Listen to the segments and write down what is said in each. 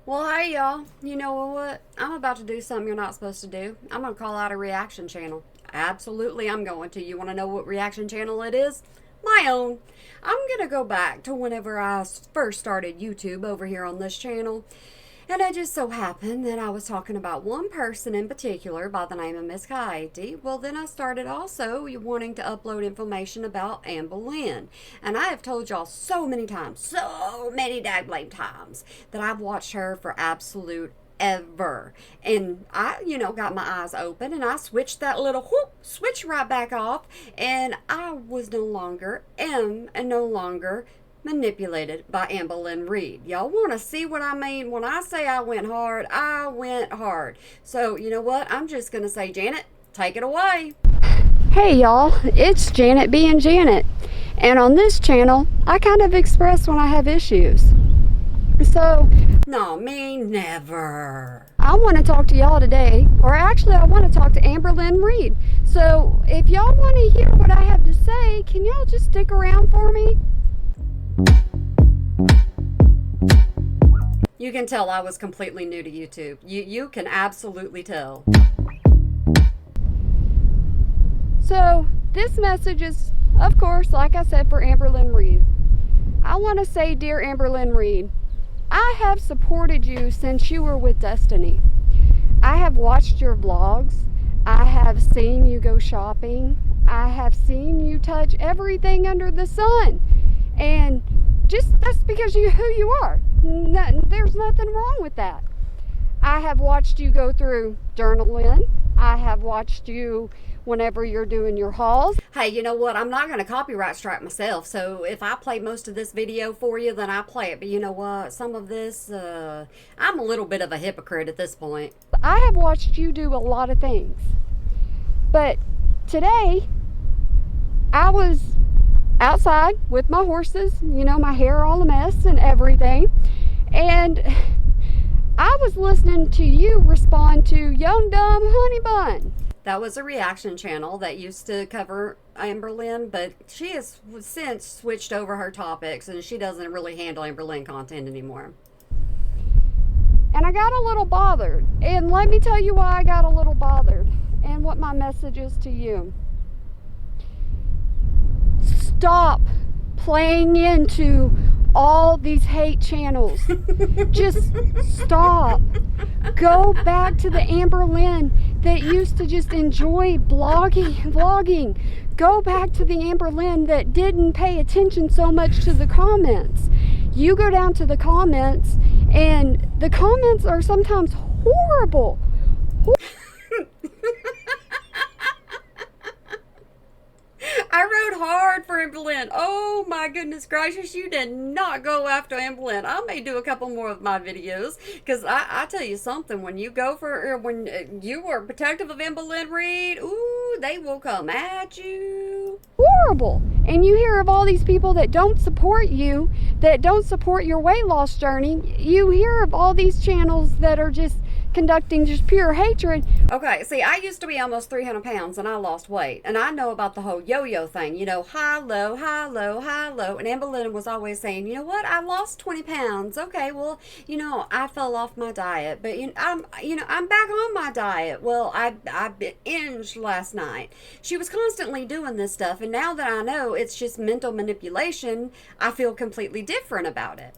Well, hey y'all. You know what? I'm about to do something you're not supposed to do. I'm going to call out a reaction channel. Absolutely, I'm going to. You want to know what reaction channel it is? My own. I'm going to go back to whenever I first started YouTube over here on this channel. And it just so happened that I was talking about one person in particular by the name of Miss Coyote. Well, then I started also wanting to upload information about Amberlynn. And I have told y'all so many times, so many daggone times, that I've watched her for absolute ever. And I, got my eyes open and I switched that little switch right back off. And I was no longer and no longer manipulated by Amberlynn Reid. Y'all want to see what I mean? When I say I went hard, I went hard. So, you know what? I'm just going to say, Janet, take it away. Hey y'all, it's Janet being Janet. And on this channel, I kind of express when I have issues. So, no, me never. I want to talk to y'all today, or actually I want to talk to Amberlynn Reid. So, if y'all want to hear what I have to say, can y'all just stick around for me? You can tell I was completely new to YouTube. You can absolutely tell. So, this message is, of course, like I said, for Amberlynn Reid. I want to say, dear Amberlynn Reid, I have supported you since you were with Destiny. I have watched your vlogs. I have seen you go shopping. I have seen you touch everything under the sun. And just that's because you who you are. There's nothing wrong with that. I have watched you go through journaling. I have watched you whenever you're doing your hauls. Hey, you know what? I'm not going to copyright strike myself. So if I play most of this video for you, then I play it. But you know what? Some of this, I'm a little bit of a hypocrite at this point. I have watched you do a lot of things. But today, I was outside with my horses, my hair all a mess and everything. And I was listening to you respond to Young Dumb Honey Bun. That was a reaction channel that used to cover Amberlynn, but she has since switched over her topics and she doesn't really handle Amberlynn content anymore. And I got a little bothered. And let me tell you why I got a little bothered and what my message is to you. Stop playing into all these hate channels. Just stop. Go back to the Amberlynn that used to just enjoy vlogging. Go back to the Amberlynn that didn't pay attention so much to the comments. You go down to the comments, and the comments are sometimes horrible. I rode hard for Amberlynn. Oh my goodness gracious, you did not go after Amberlynn. I may do a couple more of my videos because I tell you something, when you go for, when you are protective of Amberlynn Reid, ooh, they will come at you. Horrible. And you hear of all these people that don't support you, that don't support your weight loss journey. You hear of all these channels that are just conducting just pure hatred. Okay, see, I used to be almost 300 pounds and I lost weight. And I know about the whole yo-yo thing, high, low, high, low, high, low. And Amberlynn was always saying, you know what, I lost 20 pounds. Okay, well, I fell off my diet, but I'm back on my diet. Well, I binged last night. She was constantly doing this stuff. And now that I know it's just mental manipulation, I feel completely different about it.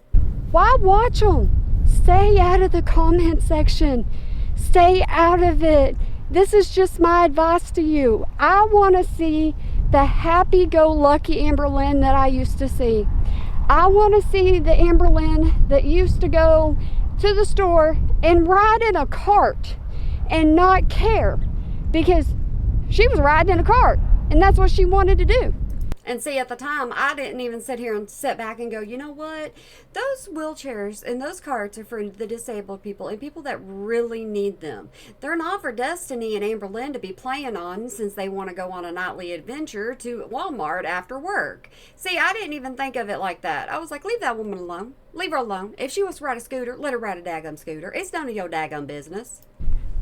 Why watch them? Stay out of the comment section. Stay out of it. This is just my advice to you. I want to see the happy-go-lucky Amberlynn that I used to see. I want to see the Amberlynn that used to go to the store and ride in a cart and not care, because she was riding in a cart and that's what she wanted to do. And see, at the time, I didn't even sit here and sit back and go, you know what? Those wheelchairs and those carts are for the disabled people and people that really need them. They're not for Destiny and Amberlynn to be playing on since they want to go on a nightly adventure to Walmart after work. See, I didn't even think of it like that. I was like, leave that woman alone. Leave her alone. If she wants to ride a scooter, let her ride a daggum scooter. It's none of your daggum business.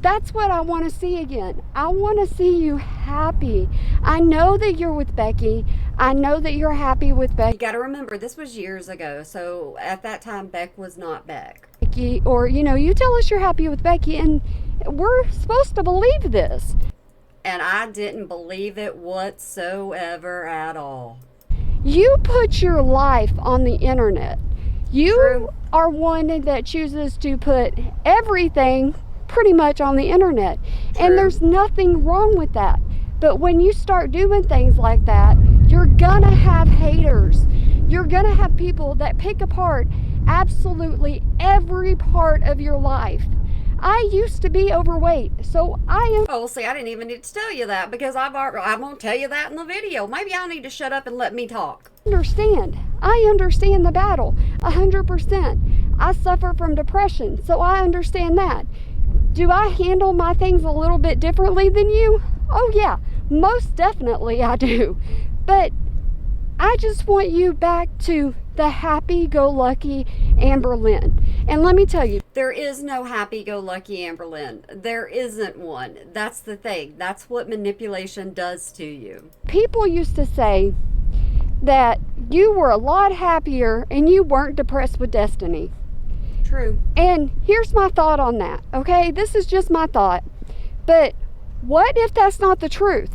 That's what I want to see again. I want to see you happy. I know that you're with Becky. I know that you're happy with Becky. You got to remember, this was years ago. So at that time, Beck was not Beck. Becky, or, you tell us you're happy with Becky, and we're supposed to believe this. And I didn't believe it whatsoever at all. You put your life on the internet. You True. are one that chooses to put everything pretty much on the internet. True. And there's nothing wrong with that. But when you start doing things like that, you're gonna have haters. You're gonna have people that pick apart absolutely every part of your life. I used to be overweight, so I am... Oh, see, I didn't even need to tell you that because I'm going to tell you that in the video. Maybe I need to shut up and let me talk. I understand the battle 100%. I suffer from depression, so I understand that. Do I handle my things a little bit differently than you? Oh yeah, most definitely I do. But I just want you back to the happy-go-lucky Amberlynn. And let me tell you, there is no happy-go-lucky Amberlynn. There isn't one. That's the thing. That's what manipulation does to you. People used to say that you were a lot happier and you weren't depressed with destiny. True. And here's my thought on that, okay? This is just my thought. But what if that's not the truth?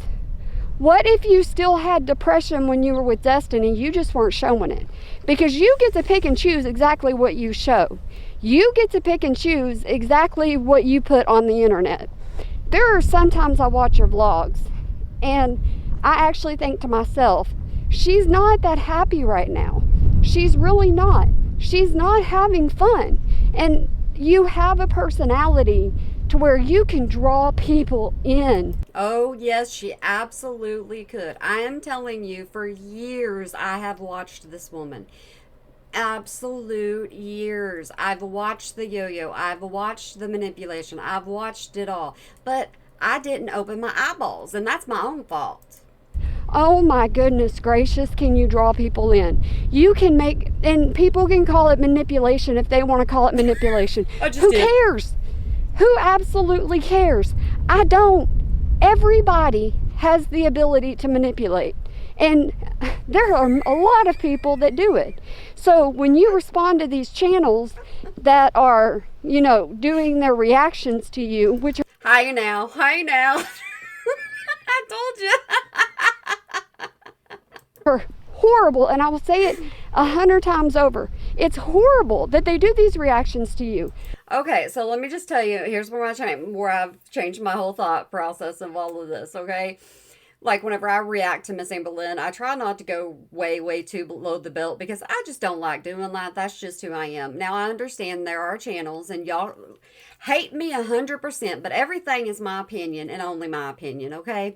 What if you still had depression when you were with Destiny, you just weren't showing it? Because you get to pick and choose exactly what you show. You get to pick and choose exactly what you put on the internet. There are sometimes I watch your vlogs and I actually think to myself, she's not that happy right now. She's really not. She's not having fun. And you have a personality to where you can draw people in. Oh, yes, she absolutely could. I am telling you, for years I have watched this woman. Absolute years. I've watched the yo-yo. I've watched the manipulation. I've watched it all. But I didn't open my eyeballs, and that's my own fault. Oh my goodness gracious, can you draw people in? You can make, and people can call it manipulation if they want to call it manipulation. Who cares? Who absolutely cares? I don't. Everybody has the ability to manipulate. And there are a lot of people that do it. So when you respond to these channels that are, doing their reactions to you, which are... Hi now. I told you. are horrible, and I will say it 100 times over. It's horrible that they do these reactions to you. Okay, so let me just tell you, here's where I've changed my whole thought process of all of this, okay? Like, whenever I react to Miss Amberlynn, I try not to go way too below the belt because I just don't like doing that. That's just who I am. Now, I understand there are channels, and y'all hate me 100%, but everything is my opinion and only my opinion, okay?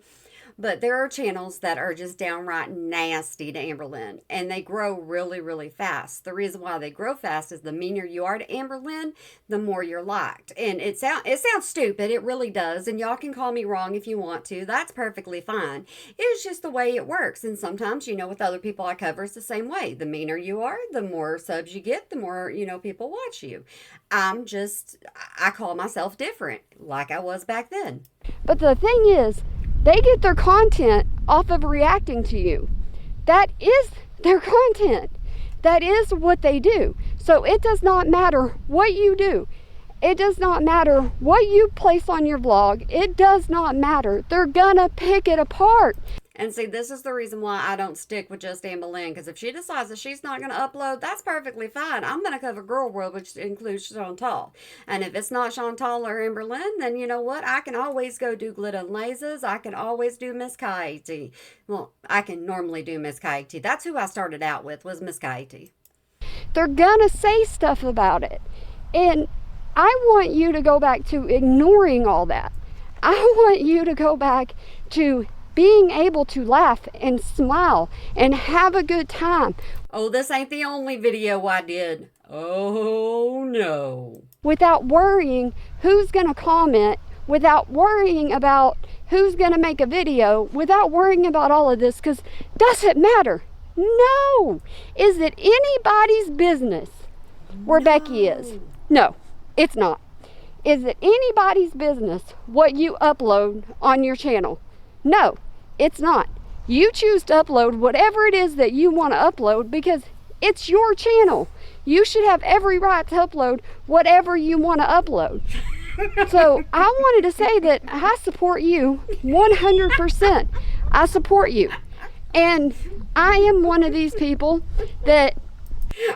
But there are channels that are just downright nasty to Amberlynn, and they grow really fast. The reason why they grow fast is the meaner you are to Amberlynn, the more you're liked. And it sounds stupid, it really does, and y'all can call me wrong if you want to. That's perfectly fine. It's just the way it works, and sometimes, with other people I cover, it's the same way. The meaner you are, the more subs you get, the more, people watch you. I call myself different, like I was back then. But the thing is, they get their content off of reacting to you. That is their content. That is what they do. So it does not matter what you do. It does not matter what you place on your vlog. It does not matter. They're gonna pick it apart. And see, this is the reason why I don't stick with just Amberlynn, because if she decides that she's not going to upload, that's perfectly fine. I'm going to cover Girl World, which includes Chantal. And if it's not Chantal or Amberlynn, then you know what? I can always go do Glitter and Lasers. I can always do Miss Kaiti. Well, I can normally do Miss Kaiti. That's who I started out with, was Miss Kaiti. They're going to say stuff about it. And I want you to go back to ignoring all that. I want you to go back to being able to laugh and smile and have a good time. Oh, this ain't the only video I did. Oh, no. Without worrying who's going to comment, without worrying about who's going to make a video, without worrying about all of this, because does it matter? No. Is it anybody's business where Becky is? No, it's not. Is it anybody's business what you upload on your channel? No, it's not. You choose to upload whatever it is that you want to upload because It's your channel. You should have every right to upload whatever you want to upload. So I wanted to say that I support you 100%. I support you. And I am one of these people that...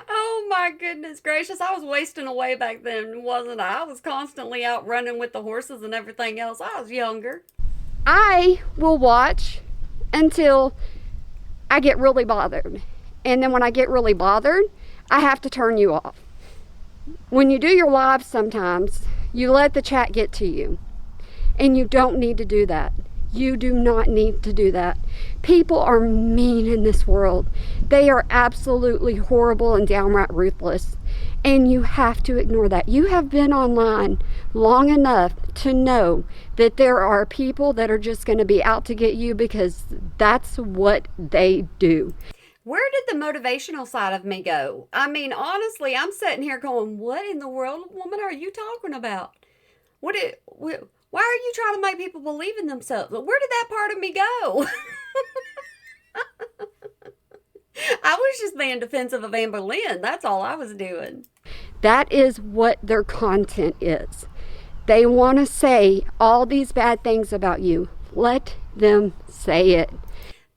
Oh my goodness gracious, I was wasting away back then, wasn't I? I was constantly out running with the horses and everything else. I was younger. I will watch until I get really bothered. And then when I get really bothered, I have to turn you off. When you do your lives sometimes, you let the chat get to you. And you don't need to do that. You do not need to do that. People are mean in this world. They are absolutely horrible and downright ruthless. And you have to ignore that. You have been online long enough to know that there are people that are just going to be out to get you because that's what they do. Where did the motivational side of me go? I mean, honestly, I'm sitting here going, what in the world, woman, are you talking about? Why are you trying to make people believe in themselves? Where did that part of me go? I was just being defensive of Amberlynn. That's all I was doing. That is what their content is. They want to say all these bad things about you. Let them say it.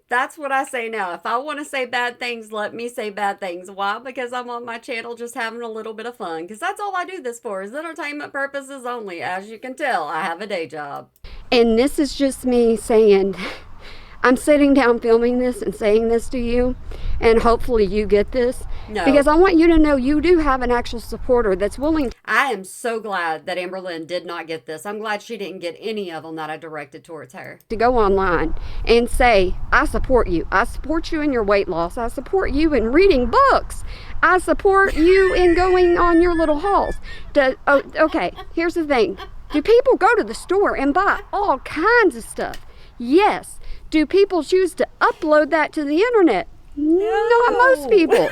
That's what I say now. If I want to say bad things, let me say bad things. Why? Because I'm on my channel just having a little bit of fun. Because that's all I do this for, is entertainment purposes only. As you can tell, I have a day job. And this is just me saying, I'm sitting down filming this and saying this to you, and hopefully you get this. No. Because I want you to know you do have an actual supporter that's willing. I am so glad that Amberlynn did not get this. I'm glad she didn't get any of them that I directed towards her. To go online and say, I support you. I support you in your weight loss. I support you in reading books. I support you in going on your little hauls. Okay, here's the thing. Do people go to the store and buy all kinds of stuff? Yes. Do people choose to upload that to the internet? No. Not most people.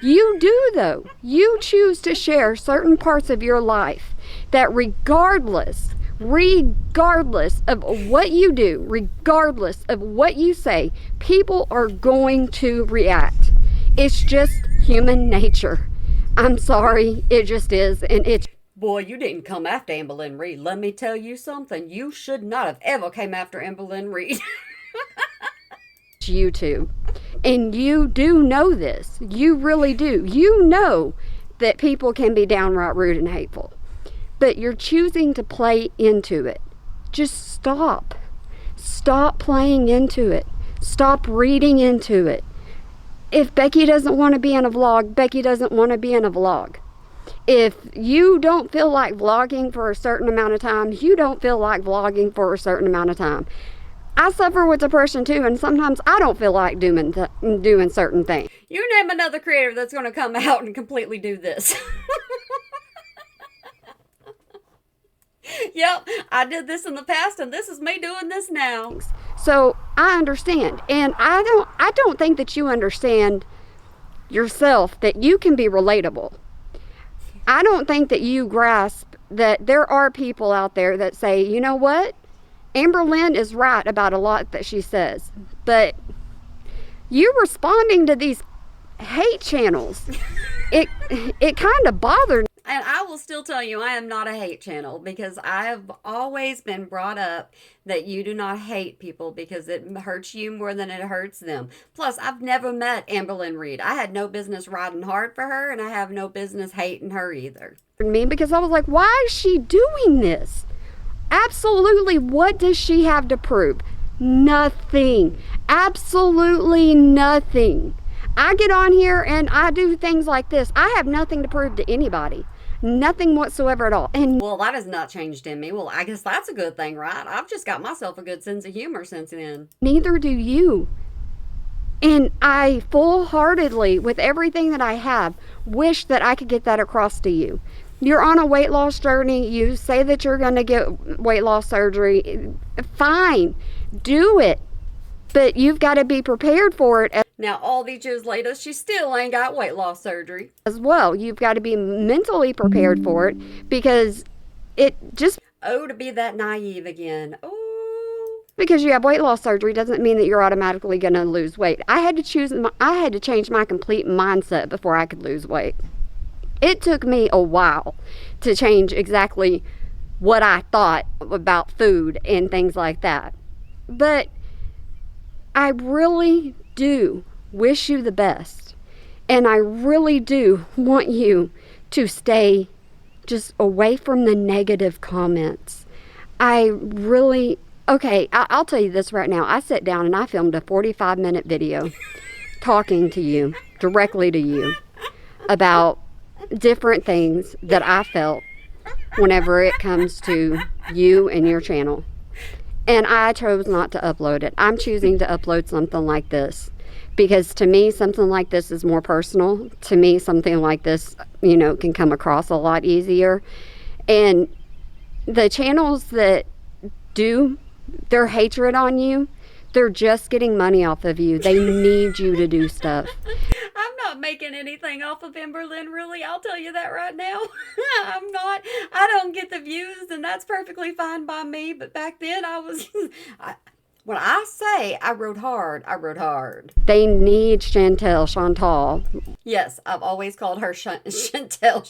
You do, though. You choose to share certain parts of your life that regardless of what you do, regardless of what you say, people are going to react. It's just human nature. I'm sorry, it just is, and it's... Boy, you didn't come after Amberlynn Reid. Let me tell you something. You should not have ever came after Amberlynn Reid. YouTube. And you do know this. You really do. You know that people can be downright rude and hateful. But you're choosing to play into it. Just stop. Stop playing into it. Stop reading into it. If Becky doesn't want to be in a vlog, Becky doesn't want to be in a vlog. If you don't feel like vlogging for a certain amount of time, you don't feel like vlogging for a certain amount of time. I suffer with depression too, and sometimes I don't feel like doing certain things. You name another creator that's going to come out and completely do this. Yep, I did this in the past, and this is me doing this now. So I understand, and I don't think that you understand yourself that you can be relatable. I don't think that you grasp that there are people out there that say, you know what? Amberlynn is right about a lot that she says, but you responding to these hate channels, it kind of bothered me. And I will still tell you, I am not a hate channel, because I have always been brought up that you do not hate people because it hurts you more than it hurts them. Plus, I've never met Amberlynn Reid. I had no business riding hard for her, and I have no business hating her either. Me, because I was like, why is she doing this? Absolutely, what does she have to prove? Nothing. Absolutely nothing. I get on here and I do things like this. I have nothing to prove to anybody. Nothing whatsoever at all. And well, that has not changed in me. Well, I guess that's a good thing, right? I've just got myself a good sense of humor since then. Neither do you. And I full-heartedly, with everything that I have, wish that I could get that across to you. You're on a weight loss journey. You say that you're going to get weight loss surgery. Fine. Do it. But you've got to be prepared for it. Now, all these years later, she still ain't got weight loss surgery. As well. You've got to be mentally prepared for it, because it just... Oh, to be that naive again. Oh. Because you have weight loss surgery doesn't mean that you're automatically going to lose weight. I had to change my complete mindset before I could lose weight. It took me a while to change exactly what I thought about food and things like that. But I really do wish you the best. And I really do want you to stay just away from the negative comments. Okay, I'll tell you this right now. I sat down and I filmed a 45-minute video talking to you, directly to you, about different things that I felt whenever it comes to you and your channel. And I chose not to upload it. I'm choosing to upload something like this because to me, something like this is more personal. To me, something like this, can come across a lot easier. And the channels that do their hatred on you, they're just getting money off of you. They need you to do stuff. I'm not making anything off of Amberlynn, really. I'll tell you that right now. I'm not. I don't get the views, and that's perfectly fine by me. But back then, when I say I rode hard, I rode hard. They need Chantal. Yes, I've always called her Chantal.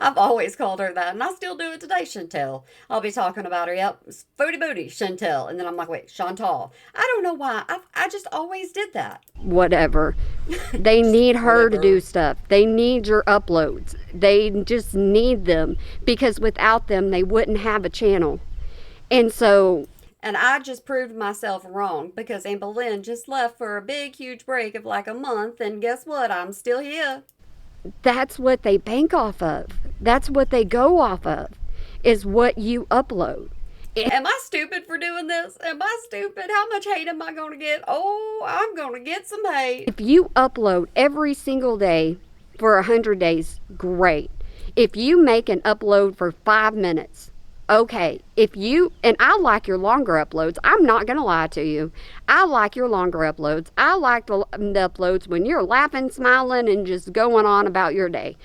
I've always called her that, and I still do it today, Chantal. I'll be talking about her, yep, booty, Chantal. And then I'm like, wait, Chantal. I don't know why. I just always did that. Whatever. They need her to do stuff. They need your uploads. They just need them because without them, they wouldn't have a channel. And so... And I just proved myself wrong because Amberlynn just left for a big, huge break of like a month. And guess what? I'm still here. That's what they bank off of. That's what they go off of, is what you upload. Am I stupid for doing this? Am I stupid? How much hate am I going to get? Oh, I'm going to get some hate. If you upload every single day for 100 days, great. If you make an upload for 5 minutes, okay, and I like your longer uploads. I'm not going to lie to you. I like your longer uploads. I like the uploads when you're laughing, smiling, and just going on about your day.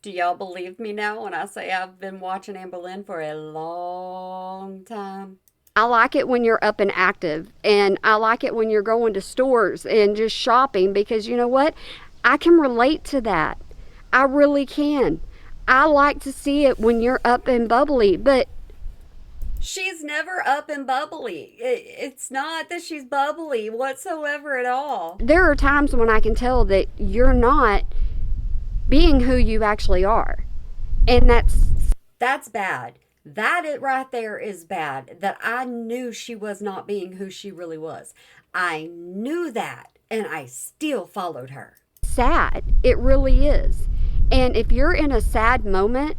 Do y'all believe me now when I say I've been watching Amberlynn for a long time? I like it when you're up and active, and I like it when you're going to stores and just shopping because you know what? I can relate to that. I really can. I like to see it when you're up and bubbly, but she's never up and bubbly. It's not that she's bubbly whatsoever at all. There are times when I can tell that you're not being who you actually are. And that's bad. That right there is bad. That I knew she was not being who she really was. I knew that, and I still followed her. Sad. It really is. And if you're in a sad moment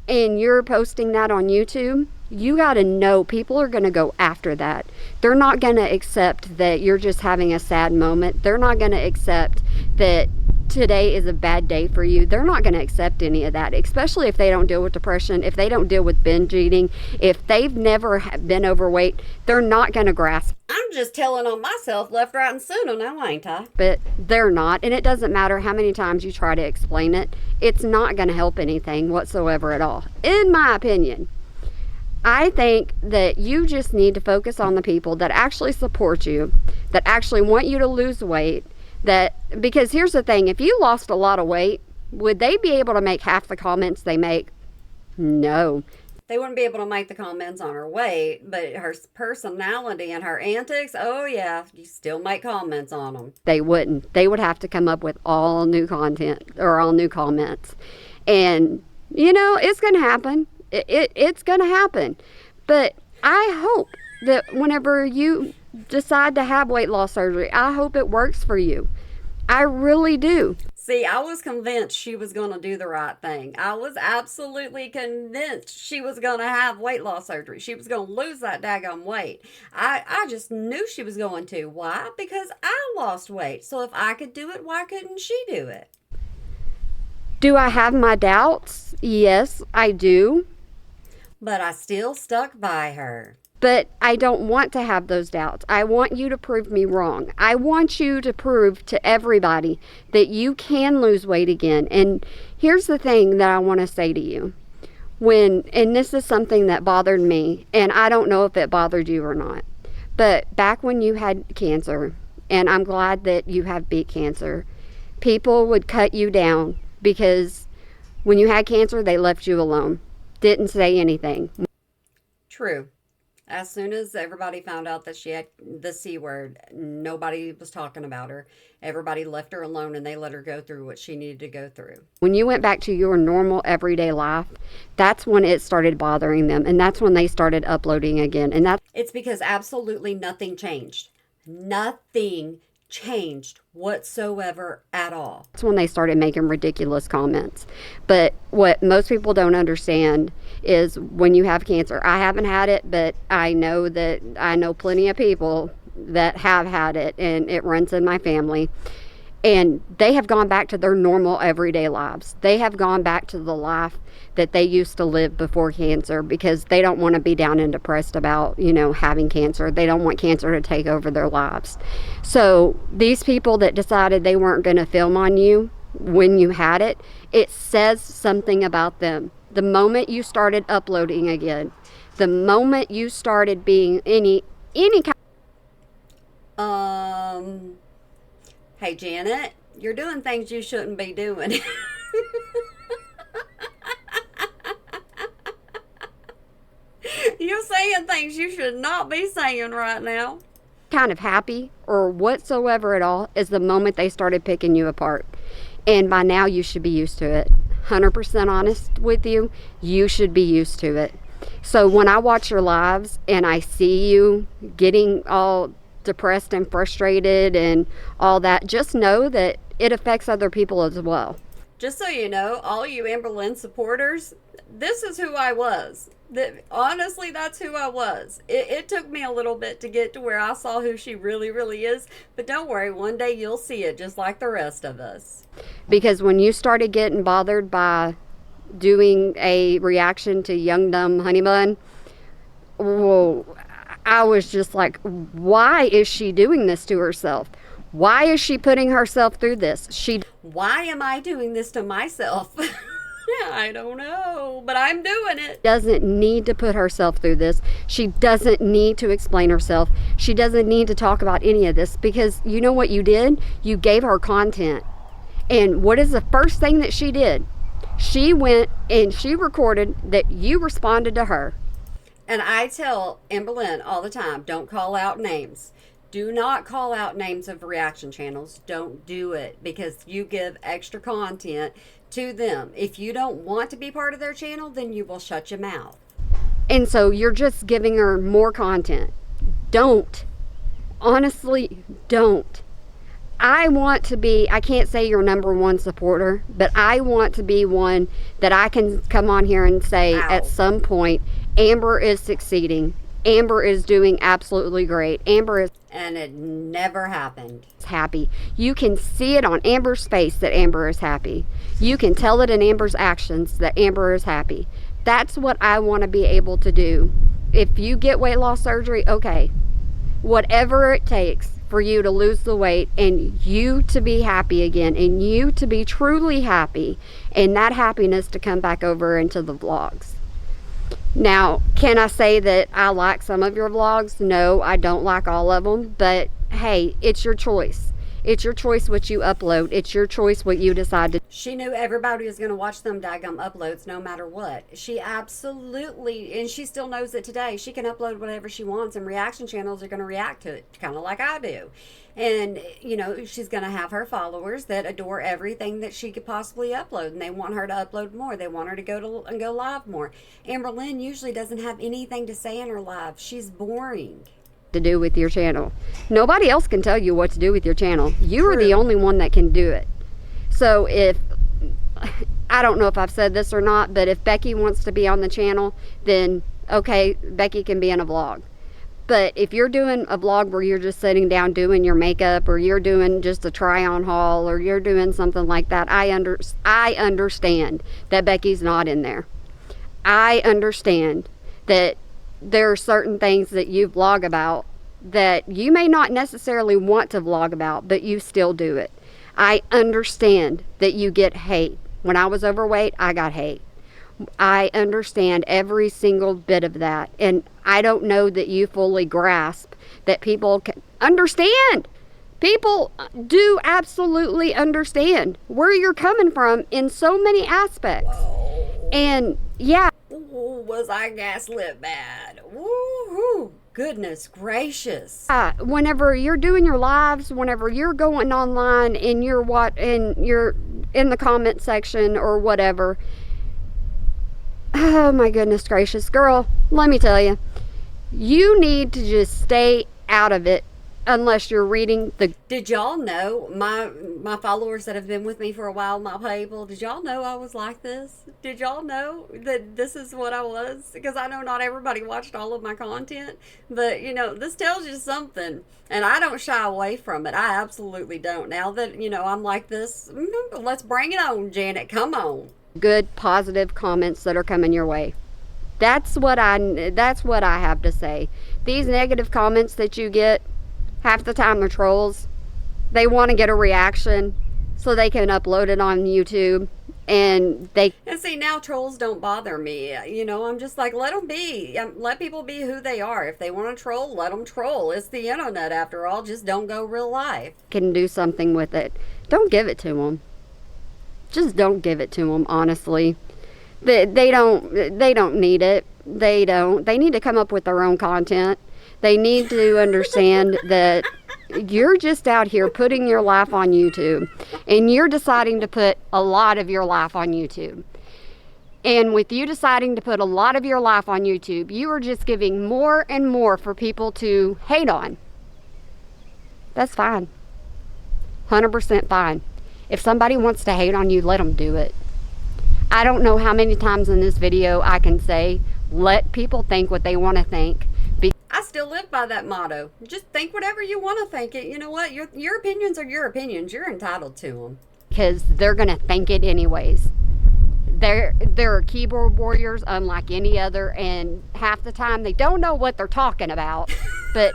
and you're posting that on YouTube, you got to know people are going to go after that. They're not going to accept that you're just having a sad moment. They're not going to accept that today is a bad day for you. They're not going to accept any of that, especially if they don't deal with depression, if they don't deal with binge eating, if they've never been overweight, they're not going to grasp. I'm just telling on myself left, right, and center now, ain't I? But they're not, and it doesn't matter how many times you try to explain it. It's not going to help anything whatsoever at all, in my opinion. I think that you just need to focus on the people that actually support you, that actually want you to lose weight, because here's the thing, if you lost a lot of weight, would they be able to make half the comments they make? No. They wouldn't be able to make the comments on her weight, but her personality and her antics, oh yeah, you still make comments on them. They wouldn't. They would have to come up with all new content or all new comments. And, it's going to happen. It's going to happen. But I hope that whenever you decide to have weight loss surgery, I hope it works for you. I really do. See, I was convinced she was going to do the right thing. I was absolutely convinced she was going to have weight loss surgery. She was going to lose that daggone weight. I just knew she was going to. Why? Because I lost weight. So if I could do it, why couldn't she do it? Do I have my doubts? Yes, I do. But I still stuck by her. But I don't want to have those doubts. I want you to prove me wrong. I want you to prove to everybody that you can lose weight again. And here's the thing that I want to say to you. And this is something that bothered me, and I don't know if it bothered you or not, but back when you had cancer, and I'm glad that you have beat cancer, people would cut you down because when you had cancer, they left you alone, didn't say anything. True. As soon as everybody found out that she had the C word, nobody was talking about her. Everybody left her alone and they let her go through what she needed to go through. When you went back to your normal everyday life, that's when it started bothering them, and that's when they started uploading again. And that's It's because absolutely nothing changed. Nothing changed whatsoever at all. when they started making ridiculous comments. But what most people don't understand is when you have cancer, I haven't had it, but I know plenty of people that have had it, and it runs in my family. And they have gone back to their normal everyday lives. They have gone back to the life that they used to live before cancer because they don't want to be down and depressed about, having cancer. They don't want cancer to take over their lives. So these people that decided they weren't going to film on you when you had it, it says something about them. The moment you started uploading again, the moment you started being any kind. Hey Janet, you're doing things you shouldn't be doing. You're saying things you should not be saying right now. Kind of happy or whatsoever at all is the moment they started picking you apart. And by now you should be used to it. 100% honest with you, you should be used to it. So when I watch your lives and I see you getting all depressed and frustrated and all that, just know that it affects other people as well. Just so you know, all you Amberlynn supporters, this is who I was. Honestly, that's who I was. It took me a little bit to get to where I saw who she really, really is. But don't worry, one day you'll see it just like the rest of us. Because when you started getting bothered by doing a reaction to Young Dumb Honey Bun, whoa, I was just like, why is she doing this to herself? Why is she putting herself through this? Why am I doing this to myself? I don't know, but I'm doing it. Doesn't need to put herself through this. She doesn't need to explain herself. She doesn't need to talk about any of this because you know what you did? You gave her content. And what is the first thing that she did? She went and she recorded that you responded to her. And I tell Amberlynn all the time, don't call out names. Do not call out names of reaction channels. Don't do it because you give extra content to them. If you don't want to be part of their channel, then you will shut your mouth. And so you're just giving her more content. Don't. Honestly, don't. I want to be, I can't say your number one supporter, but I want to be one that I can come on here and say at some point, Amber is succeeding. Amber is doing absolutely great. Amber is... And it never happened. Happy. You can see it on Amber's face that Amber is happy. You can tell it in Amber's actions that Amber is happy. That's what I want to be able to do. If you get weight loss surgery, okay. Whatever it takes for you to lose the weight and you to be happy again and you to be truly happy and that happiness to come back over into the vlogs. Now, can I say that I like some of your vlogs? No, I don't like all of them, but hey, it's your choice. It's your choice what you upload. It's your choice what you decide to. She knew everybody was going to watch them daggum uploads no matter what. She absolutely, and she still knows it today, she can upload whatever she wants and reaction channels are going to react to it, kind of like I do. And, she's going to have her followers that adore everything that she could possibly upload. And they want her to upload more. They want her to go live more. Amberlynn usually doesn't have anything to say in her live. She's boring. To do with your channel. Nobody else can tell you what to do with your channel. You True. are the only one that can do it. So if, I don't know if I've said this or not, but if Becky wants to be on the channel, then okay, Becky can be in a vlog. But if you're doing a vlog where you're just sitting down doing your makeup, or you're doing just a try-on haul, or you're doing something like that, I understand that Becky's not in there. I understand that there are certain things that you vlog about that you may not necessarily want to vlog about, but you still do it. I understand that you get hate. When I was overweight, I got hate. I understand every single bit of that. And I don't know that you fully grasp that people can understand. People do absolutely understand where you're coming from in so many aspects. Whoa. And yeah. Ooh, was I gaslit bad? Woo-hoo. Goodness gracious. Whenever you're doing your lives, whenever you're going online and you're in the comment section or whatever, oh my goodness gracious, girl, let me tell you, you need to just stay out of it unless you're reading the... Did y'all know, my followers that have been with me for a while, my people, did y'all know I was like this? Did y'all know that this is what I was? Because I know not everybody watched all of my content, but you know, this tells you something, and I don't shy away from it. I absolutely don't. Now that, you know, I'm like this, let's bring it on, Janet, come on. Good, positive comments that are coming your way. That's what I have to say. These negative comments that you get, half the time they're trolls. They want to get a reaction so they can upload it on YouTube, and see, now trolls don't bother me. You know, I'm just like, let them be. Let people be who they are. If they want to troll, let them troll. It's the internet after all. Just don't go real life. Can do something with it. Don't give it to them. Just don't give it to them, honestly. They don't need it. They need to come up with their own content. They need to understand that you're just out here putting your life on YouTube, and you're deciding to put a lot of your life on YouTube. And with you deciding to put a lot of your life on YouTube, you are just giving more and more for people to hate on. That's fine. 100% fine. If somebody wants to hate on you, let them do it. I don't know how many times in this video I can say, let people think what they want to think. I still live by that motto. Just think whatever you want to think it. You know what? Your opinions are your opinions. You're entitled to them. Because they're going to think it anyways. They're keyboard warriors unlike any other, and half the time they don't know what they're talking about. But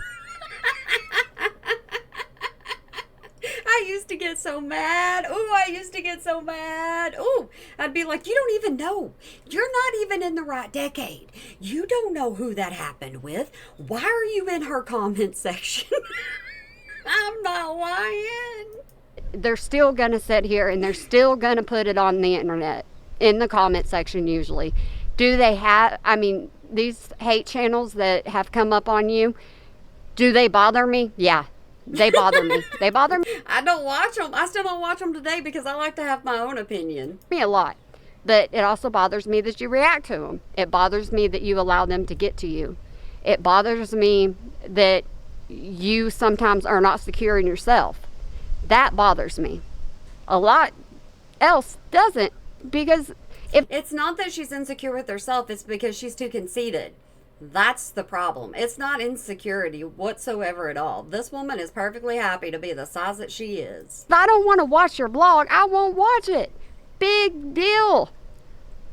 I used to get so mad. Ooh, I used to get so mad. Ooh, I'd be like, you don't even know. You're not even in the right decade. You don't know who that happened with. Why are you in her comment section? I'm not lying. They're still going to sit here and they're still going to put it on the internet, in the comment section usually. Do they have, I mean, these hate channels that have come up on you, do they bother me? Yeah. They bother me. They bother me. I don't watch them. I still don't watch them today because I like to have my own opinion. Me a lot. But it also bothers me that you react to them. It bothers me that you allow them to get to you. It bothers me that you sometimes are not secure in yourself. That bothers me. A lot else doesn't, because it's not that she's insecure with herself, it's because she's too conceited. That's the problem. It's not insecurity whatsoever at all. This woman is perfectly happy to be the size that she is. If I don't want to watch your blog, I won't watch it. Big deal.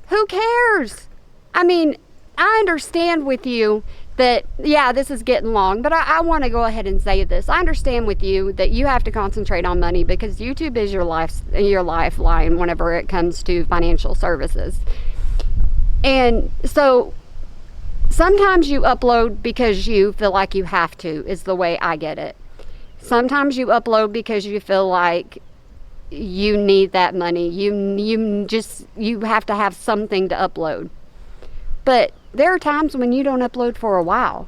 Who cares? I mean, I understand with you that, yeah, this is getting long, but I want to go ahead and say this. I understand with you that you have to concentrate on money because YouTube is your lifeline whenever it comes to financial services. And so sometimes you upload because you feel like you have to, is the way I get it. Sometimes you upload because you feel like you need that money. You have to have something to upload. But there are times when you don't upload for a while.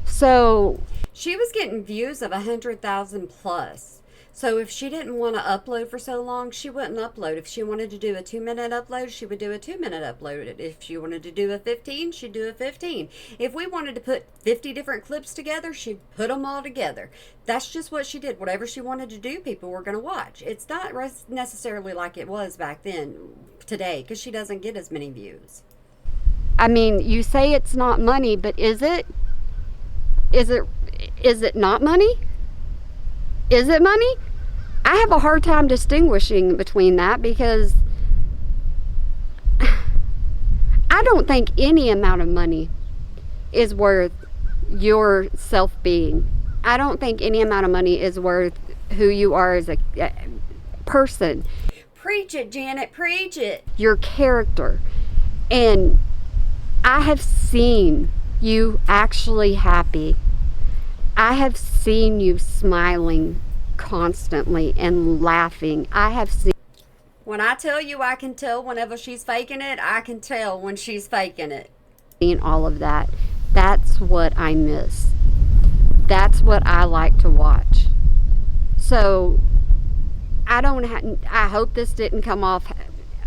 So she was getting views of 100,000 plus. So if she didn't want to upload for so long, she wouldn't upload. If she wanted to do a 2-minute upload, she would do a 2-minute upload. If she wanted to do a 15, she'd do a 15. If we wanted to put 50 different clips together, she'd put them all together. That's just what she did. Whatever she wanted to do, people were going to watch. It's not necessarily like it was back then, today, because she doesn't get as many views. I mean, you say it's not money, but is it? Is it not money? Is it money? I have a hard time distinguishing between that because I don't think any amount of money is worth your self-being. I don't think any amount of money is worth who you are as a person. Preach it, Janet, preach it. Your character. And I have seen you actually happy. I have seen you smiling constantly and laughing. I have seen. When I tell you I can tell whenever she's faking it, I can tell when she's faking it. Seen all of that. That's what I miss. That's what I like to watch. So I hope this didn't come off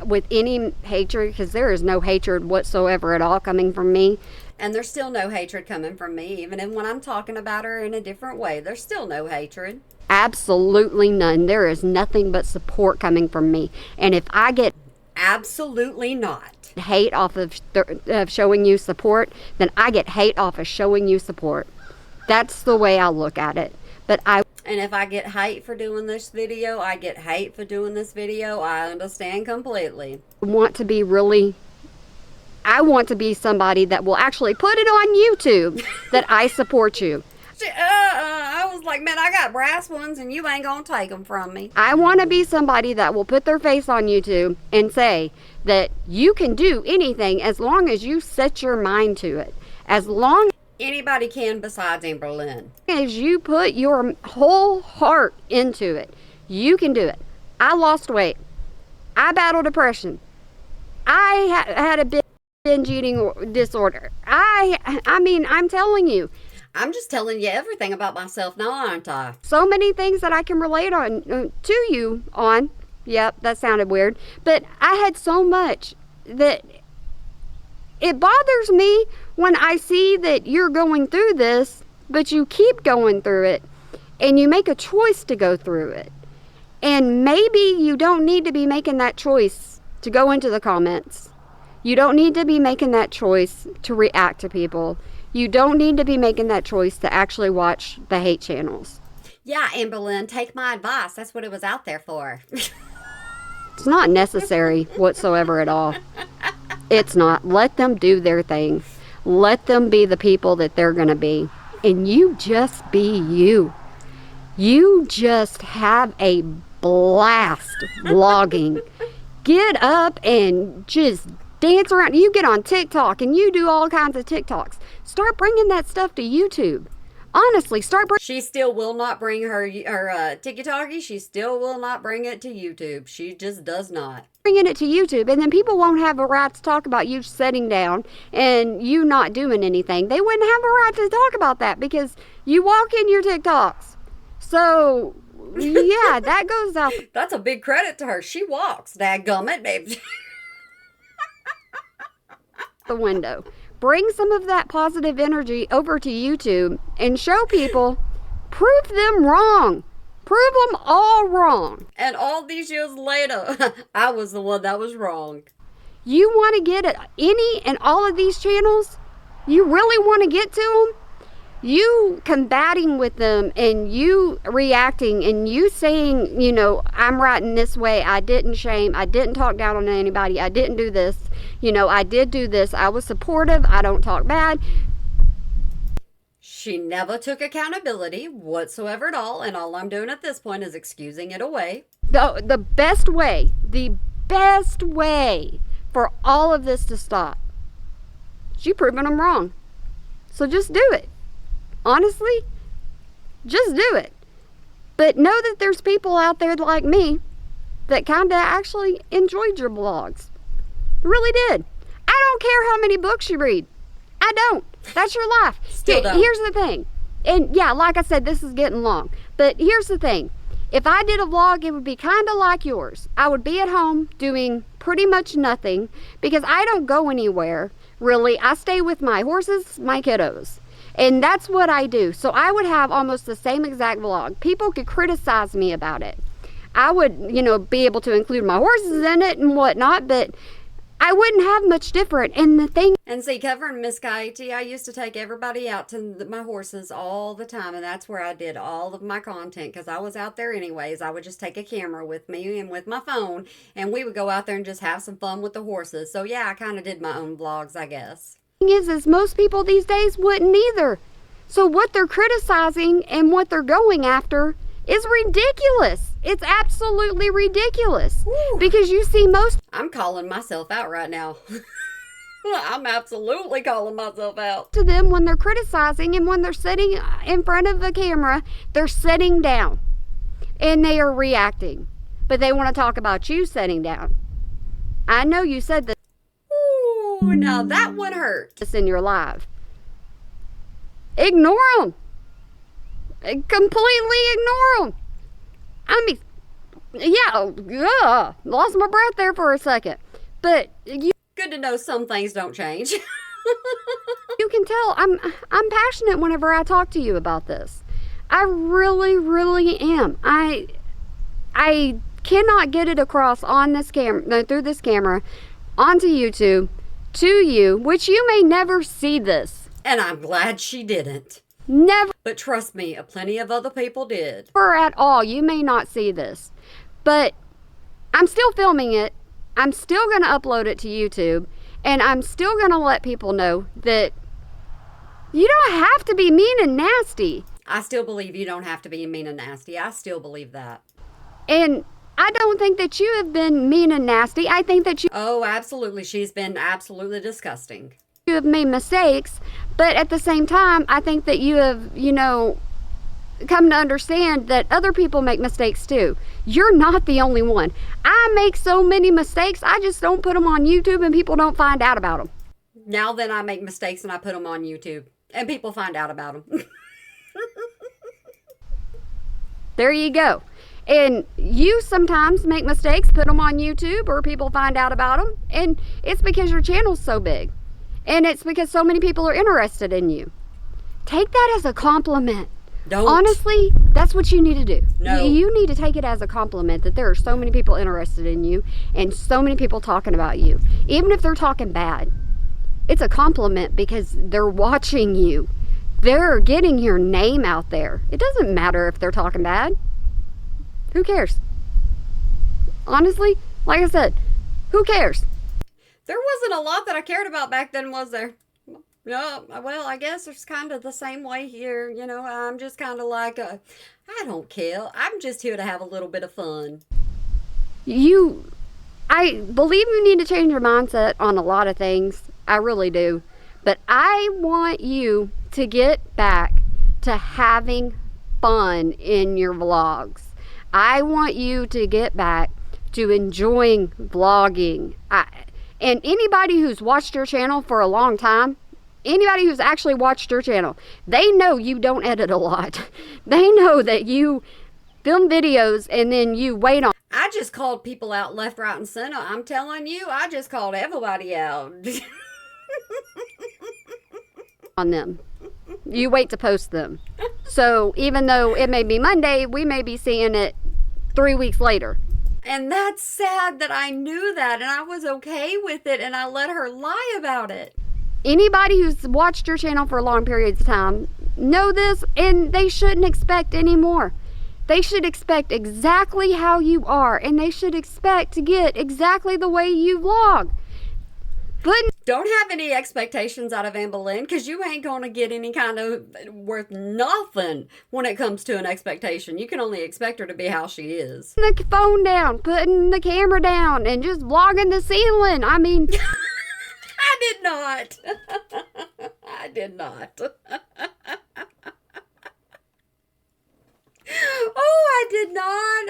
with any hatred, because there is no hatred whatsoever at all coming from me. And there's still no hatred coming from me, even when I'm talking about her in a different way. There's still no hatred. Absolutely none. There is nothing but support coming from me. And if I get absolutely not hate off of showing you support, then I get hate off of showing you support. That's the way I look at it. And if I get hate for doing this video, I get hate for doing this video. I understand completely. I want to be somebody that will actually put it on YouTube that I support you. I was like, man, I got brass ones and you ain't gonna take them from me. I want to be somebody that will put their face on YouTube and say that you can do anything as long as you set your mind to it. As long anybody can besides Amberlynn. As you put your whole heart into it, you can do it. I lost weight. I battle depression. I had a binge eating disorder. I mean, I'm telling you. I'm just telling you everything about myself now, aren't I? So many things that I can relate on to you on. Yep, that sounded weird. But I had so much that it bothers me when I see that you're going through this, but you keep going through it and you make a choice to go through it. And maybe you don't need to be making that choice to go into the comments. You don't need to be making that choice to react to people. You don't need to be making that choice to actually watch the hate channels. Yeah, Amberlynn, take my advice. That's what it was out there for. It's not necessary whatsoever at all. It's not. Let them do their thing. Let them be the people that they're going to be. And you just be you. You just have a blast vlogging. Get up and just dance around. You get on TikTok and you do all kinds of TikToks. Start bringing that stuff to YouTube. Honestly, She still will not bring her TikTok. She still will not bring it to YouTube. She just does not. Bringing it to YouTube, and then people won't have a right to talk about you sitting down and you not doing anything. They wouldn't have a right to talk about that because you walk in your TikToks. So, yeah, that goes out. That's a big credit to her. She walks, dadgummit, babe. The window. Bring some of that positive energy over to YouTube and show people, prove them wrong. Prove them all wrong. And all these years later, I was the one that was wrong. You want to get at any and all of these channels? You really want to get to them? You combating with them and you reacting and you saying, you know, I'm right in this way. I didn't shame. I didn't talk down on anybody. I didn't do this. You know, I did do this. I was supportive. I don't talk bad. She never took accountability whatsoever at all. And all I'm doing at this point is excusing it away. The best way for all of this to stop is you proving them wrong. So just do it. Honestly, just do it. But know that there's people out there like me that kind of actually enjoyed your blogs. Really did. I don't care how many books you read. I don't. That's your life. Still don't. Here's the thing. And yeah, like I said, this is getting long. But here's the thing. If I did a vlog, it would be kind of like yours. I would be at home doing pretty much nothing because I don't go anywhere, really. I stay with my horses, my kiddos. And that's what I do. So I would have almost the same exact vlog. People could criticize me about it. I would, you know, be able to include my horses in it and whatnot, but I wouldn't have much different. And the thing... And see, covering Miss Coyote, I used to take everybody out to my horses all the time. And that's where I did all of my content because I was out there anyways. I would just take a camera with me and with my phone. And we would go out there and just have some fun with the horses. So yeah, I kind of did my own vlogs, I guess. Is most people these days wouldn't either. So what they're criticizing and what they're going after is ridiculous. It's absolutely ridiculous. Whew. Because you see most I'm calling myself out right now. I'm absolutely calling myself out. of them, when they're criticizing and when they're sitting in front of the camera, they're sitting down and they are reacting. But they want to talk about you sitting down. I know you said this Ooh, now that one hurt. in your live. Ignore them. Completely ignore them. I mean, yeah, lost my breath there for a second. But you Good to know some things don't change. you can tell I'm passionate whenever I talk to you about this. I really, really am. I cannot get it across on this camera, through this camera, onto YouTube, to you, which you may never see this. And I'm glad she didn't. Never But trust me, plenty of other people did. at all. You may not see this. But I'm still filming it. I'm still going to upload it to YouTube. And I'm still going to let people know that you don't have to be mean and nasty. I still believe you don't have to be mean and nasty. I still believe that. And I don't think that you have been mean and nasty. I think that you Oh, absolutely. She's been absolutely disgusting. have made mistakes. But at the same time, I think that you have, come to understand that other people make mistakes too. You're not the only one. I make so many mistakes. I just don't put them on YouTube and people don't find out about them. Now then I make mistakes and I put them on YouTube. And people find out about them. There you go. And you sometimes make mistakes, put them on YouTube, or people find out about them. And it's because your channel's so big. And it's because so many people are interested in you. Take that as a compliment. Don't. Honestly, that's what you need to do. No. You need to take it as a compliment that there are so many people interested in you and so many people talking about you. Even if they're talking bad, it's a compliment because they're watching you. They're getting your name out there. It doesn't matter if they're talking bad. Who cares? Honestly, like I said, who cares? There wasn't a lot that I cared about back then, was there? No, well, I guess it's kind of the same way here. I'm just kind of like, I don't care. I'm just here to have a little bit of fun. I believe you need to change your mindset on a lot of things. I really do. But I want you to get back to having fun in your vlogs. I want you to get back to enjoying vlogging. And anybody who's watched your channel for a long time, anybody who's actually watched your channel, they know you don't edit a lot. They know that you film videos and then you wait I just called people out left, right, and center. I'm telling you, I just called everybody out. on them. You wait to post them. So even though it may be Monday, we may be seeing it 3 weeks later. And that's sad that I knew that and I was okay with it and I let her lie about it. Anybody who's watched your channel for long periods of time know this, and they shouldn't expect any more. They should expect exactly how you are, and they should expect to get exactly the way you vlog. But Don't have any expectations out of Amberlynn because you ain't going to get any kind of worth nothing when it comes to an expectation. You can only expect her to be how she is. putting the phone down, putting the camera down, and just vlogging the ceiling. I mean, I did not. I did not. Oh, I did not.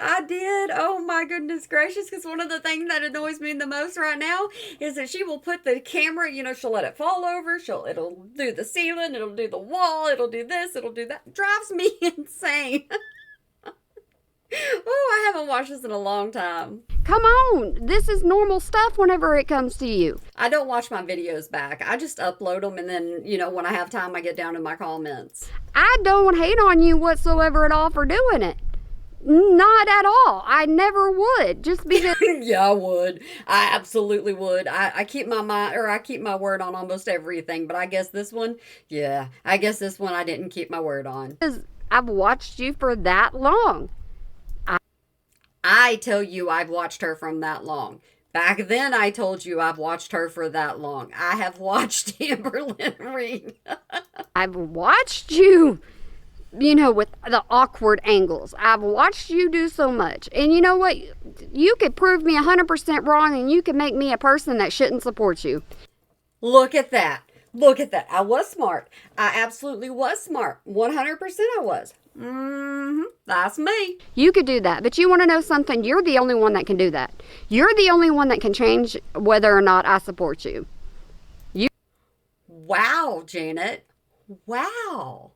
I did. Oh my goodness gracious. Because one of the things that annoys me the most right now is that she will put the camera, she'll let it fall over. It'll do the ceiling. It'll do the wall. It'll do this. It'll do that. It drives me insane. Oh, I haven't watched this in a long time. come on. This is normal stuff whenever it comes to you. I don't watch my videos back. I just upload them and then, when I have time, I get down in my comments. I don't hate on you whatsoever at all for doing it. Not at all. I never would. Just because Yeah, I would. I absolutely would. I keep my mind, or I keep my word on almost everything, but I guess this one, I didn't keep my word on. I've watched you for that long. I tell you I've watched her from that long. Back then I told you I've watched her for that long. I have watched Amberlynn Reid. I've watched you with the awkward angles. I've watched you do so much. And you know what? You could prove me 100% wrong, and you could make me a person that shouldn't support you. Look at that. Look at that. I was smart. I absolutely was smart. 100% I was. That's me. You could do that. But you want to know something? You're the only one that can do that. You're the only one that can change whether or not I support you. Wow, Janet. Wow.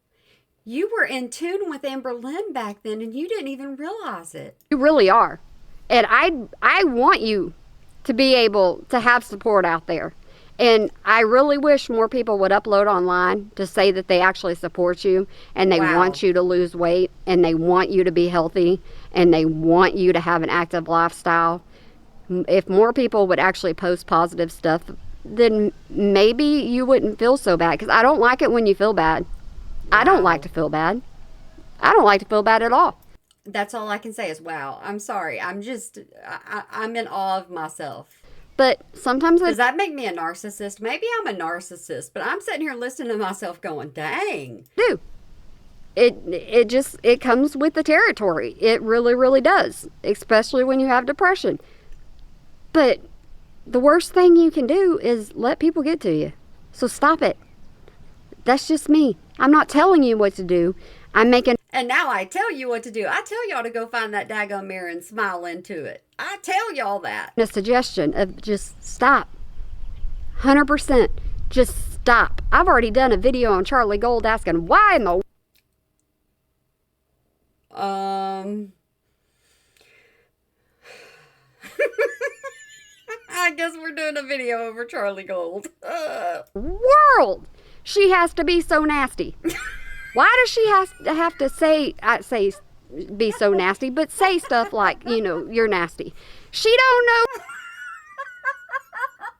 You were in tune with Amberlynn back then, and you didn't even realize it. You really are. And I want you to be able to have support out there. And I really wish more people would upload online to say that they actually support you, and they want you to lose weight, and they want you to be healthy, and they want you to have an active lifestyle. If more people would actually post positive stuff, then maybe you wouldn't feel so bad. Because I don't like it when you feel bad. I don't like to feel bad. I don't like to feel bad at all. That's all I can say is wow. I'm sorry. I'm in awe of myself. But sometimes does that make me a narcissist? Maybe I'm a narcissist, but I'm sitting here listening to myself going, dang. It comes with the territory. It really, really does. Especially when you have depression. But the worst thing you can do is let people get to you. So stop it. That's just me. I'm not telling you what to do. I'm making... And now I tell you what to do. I tell y'all to go find that daggone mirror and smile into it. I tell y'all that. A suggestion of just stop. 100%. Just stop. I've already done a video on Charlie Gold asking why in the... I guess we're doing a video over Charlie Gold. World! She has to be so nasty. Why does she have to say be so nasty, but say stuff like, you're nasty? She don't know.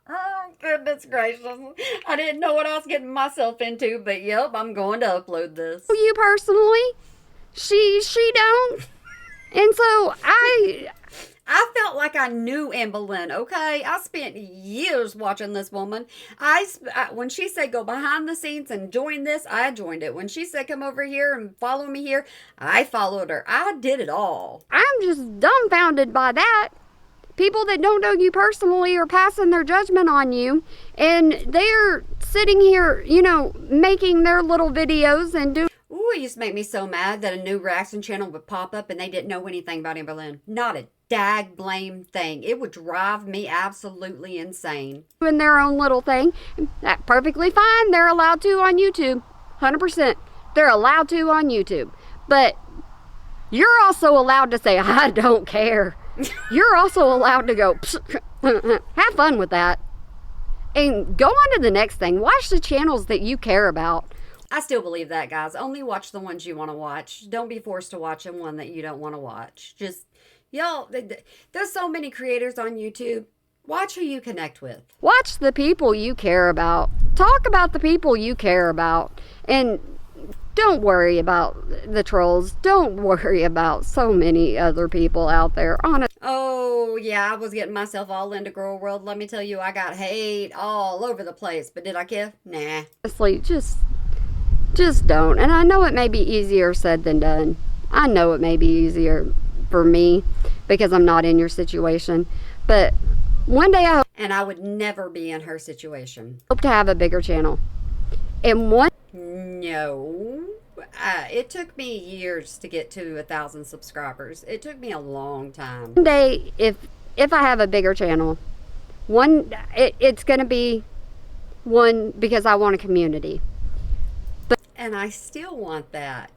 Oh, goodness gracious. I didn't know what I was getting myself into, but yep, I'm going to upload this. You personally? She don't. And so I felt like I knew Amberlynn, okay? I spent years watching this woman. When she said go behind the scenes and join this, I joined it. When she said come over here and follow me here, I followed her. I did it all. I'm just dumbfounded by that. People that don't know you personally are passing their judgment on you, and they're sitting here, making their little videos and doing... Ooh, it used to make me so mad that a new reaction channel would pop up and they didn't know anything about Amberlynn. Not a dag blame thing. It would drive me absolutely insane. Doing their own little thing. That's perfectly fine. They're allowed to on YouTube. 100%. They're allowed to on YouTube. But you're also allowed to say, I don't care. You're also allowed to go, have fun with that. And go on to the next thing. Watch the channels that you care about. I still believe that, guys. Only watch the ones you want to watch. Don't be forced to watch one that you don't want to watch. Just, y'all, there's so many creators on YouTube. Watch who you connect with. Watch the people you care about. Talk about the people you care about. And don't worry about the trolls. Don't worry about so many other people out there. Honestly. Oh, yeah, I was getting myself all into Girl World. Let me tell you, I got hate all over the place. But did I care? Nah. Honestly, just don't. And I know it may be easier said than done. I know it may be easier for me because I'm not in your situation. But one day I hope... And I would never be in her situation. Hope to have a bigger channel. And one... No. It took me years to get to 1,000 subscribers. It took me a long time. One day, if I have a bigger channel, it's going to be one because I want a community. And I still want that.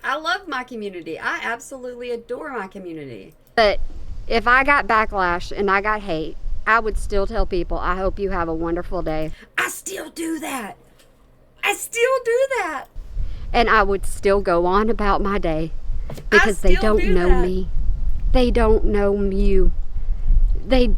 I love my community. I absolutely adore my community. But if I got backlash and I got hate, I would still tell people, I hope you have a wonderful day. I still do that. I still do that. And I would still go on about my day because they don't know me. They don't know you. They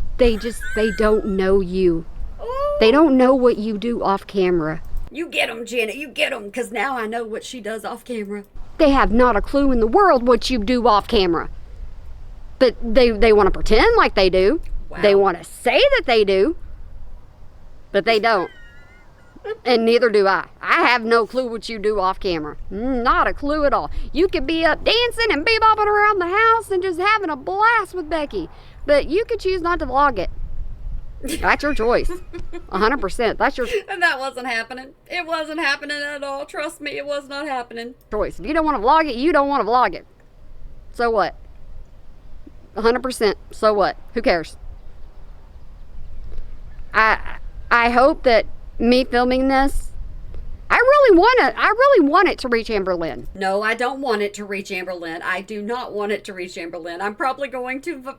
don't know you. Ooh. They don't know what you do off camera. You get them, Janet. You get them, because now I know what she does off camera. They have not a clue in the world what you do off camera. But they want to pretend like they do. Wow. They want to say that they do. But they don't. And neither do I. I have no clue what you do off camera. Not a clue at all. You could be up dancing and bebopping around the house and just having a blast with Becky. But you could choose not to vlog it. That's your choice. 100%. That's your And that wasn't happening. It wasn't happening at all. Trust me, it was not happening. choice. If you don't want to vlog it, you don't want to vlog it. So what? 100%. So what? Who cares? I hope that me filming this, I really want it to reach Amberlynn. No, I don't want it to reach Amberlynn. I do not want it to reach Amberlynn. I'm probably going to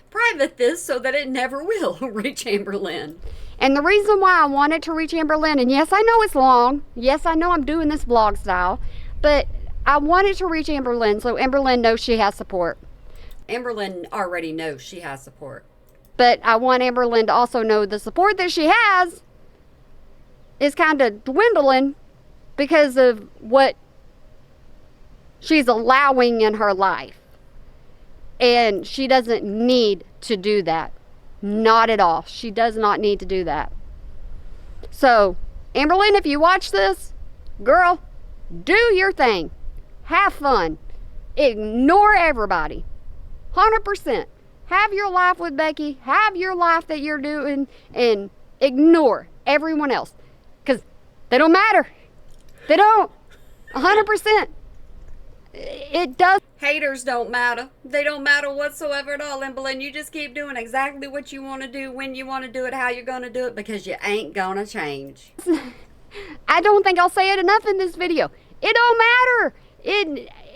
private this so that it never will reach Amberlynn. And the reason why I want it to reach Amberlynn, and yes, I know it's long. Yes, I know I'm doing this vlog style, but I want it to reach Amberlynn so Amberlynn knows she has support. Amberlynn already knows she has support. But I want Amberlynn to also know the support that she has is kind of dwindling because of what she's allowing in her life. And she doesn't need to do that. Not at all. She does not need to do that. So, Amberlynn, if you watch this, girl, do your thing. Have fun. Ignore everybody. 100%. Have your life with Becky. Have your life that you're doing and ignore everyone else. Because they don't matter. They don't. 100%. It does. Haters don't matter. They don't matter whatsoever at all, Amberlynn. You just keep doing exactly what you want to do, when you want to do it, how you're going to do it, because you ain't going to change. I don't think I'll say it enough in this video. It don't matter.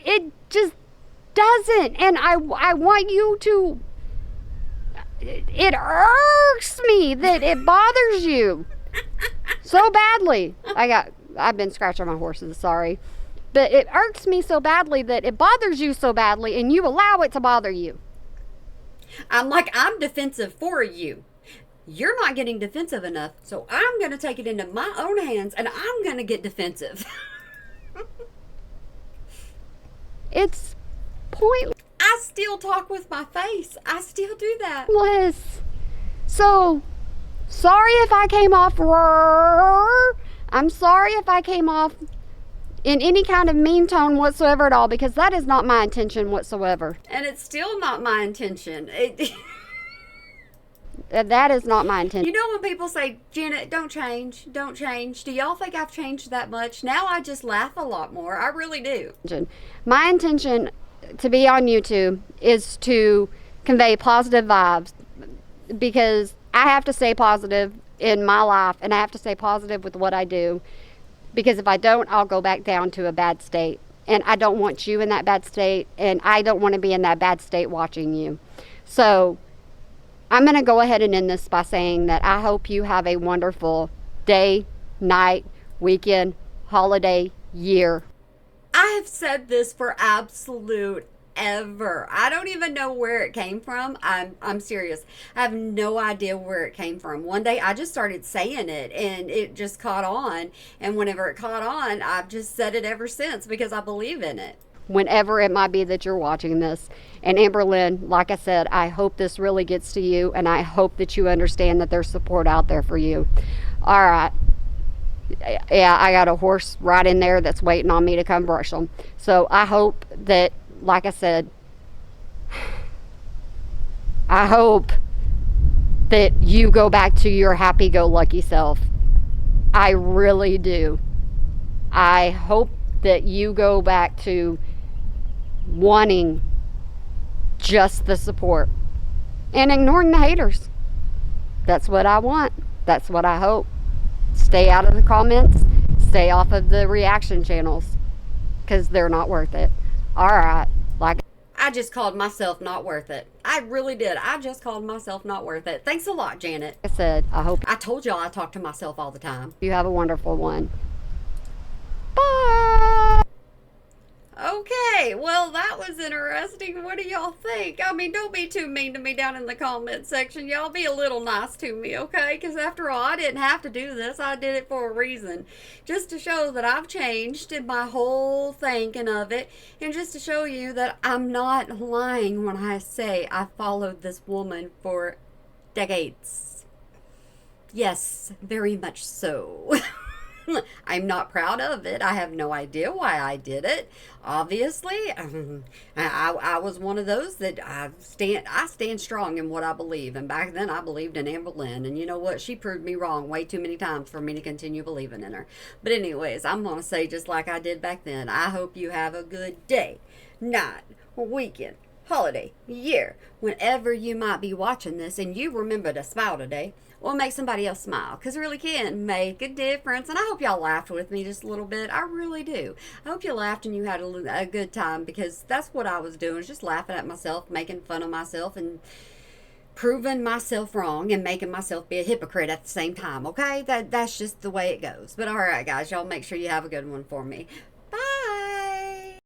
It just doesn't. And I want you to... It irks me that it bothers you so badly. I've been scratching my horses, sorry. But it irks me so badly that it bothers you so badly and you allow it to bother you. I'm defensive for you. You're not getting defensive enough, so I'm going to take it into my own hands and I'm going to get defensive. It's pointless. I still talk with my face. I still do that. So, sorry if I came off I'm sorry if I came off in any kind of mean tone whatsoever at all, because that is not my intention whatsoever. And it's still not my intention. That is not my intention. You know when people say, Janet, don't change, don't change. Do y'all think I've changed that much? Now I just laugh a lot more. I really do. My intention to be on YouTube is to convey positive vibes, because I have to stay positive in my life and I have to stay positive with what I do, because if I don't, I'll go back down to a bad state, and I don't want you in that bad state, and I don't want to be in that bad state watching you. So I'm going to go ahead and end this by saying that I hope you have a wonderful day, night, weekend, holiday, year. I have said this for absolute ever. I don't even know where it came from. I'm serious. I have no idea where it came from. One day I just started saying it and it just caught on. And whenever it caught on, I've just said it ever since because I believe in it. Whenever it might be that you're watching this. And Amberlynn, like I said, I hope this really gets to you, and I hope that you understand that there's support out there for you. All right. Yeah, I got a horse right in there that's waiting on me to come brush him. So I hope that, like I said, I hope that you go back to your happy-go-lucky self. I really do. I hope that you go back to wanting just the support and ignoring the haters. That's what I want. That's what I hope. Stay out of the comments. Stay off of the reaction channels, because they're not worth it. All right. I just called myself not worth it. I really did. I just called myself not worth it. Thanks a lot, Janet. I said, I told y'all I talk to myself all the time. You have a wonderful one. Bye. Okay, well, that was interesting. What do y'all think? I mean, don't be too mean to me down in the comment section. Y'all be a little nice to me, okay? Because after all, I didn't have to do this. I did it for a reason. Just to show that I've changed in my whole thinking of it. And just to show you that I'm not lying when I say I followed this woman for decades. Yes, very much so. I'm not proud of it. I have no idea why I did it. Obviously, I was one of those that I stand strong in what I believe. And back then, I believed in Amberlynn, and you know what? She proved me wrong way too many times for me to continue believing in her. But anyways, I'm gonna say just like I did back then. I hope you have a good day, night, weekend, holiday, year, whenever you might be watching this, and you remember to smile today or make somebody else smile, because it really can make a difference. And I hope y'all laughed with me just a little bit. I really do. I hope you laughed and you had a good time, because that's what I was doing, just laughing at myself, making fun of myself, and proving myself wrong and making myself be a hypocrite at the same time. Okay, that's just the way it goes. But all right, guys, y'all make sure you have a good one for me.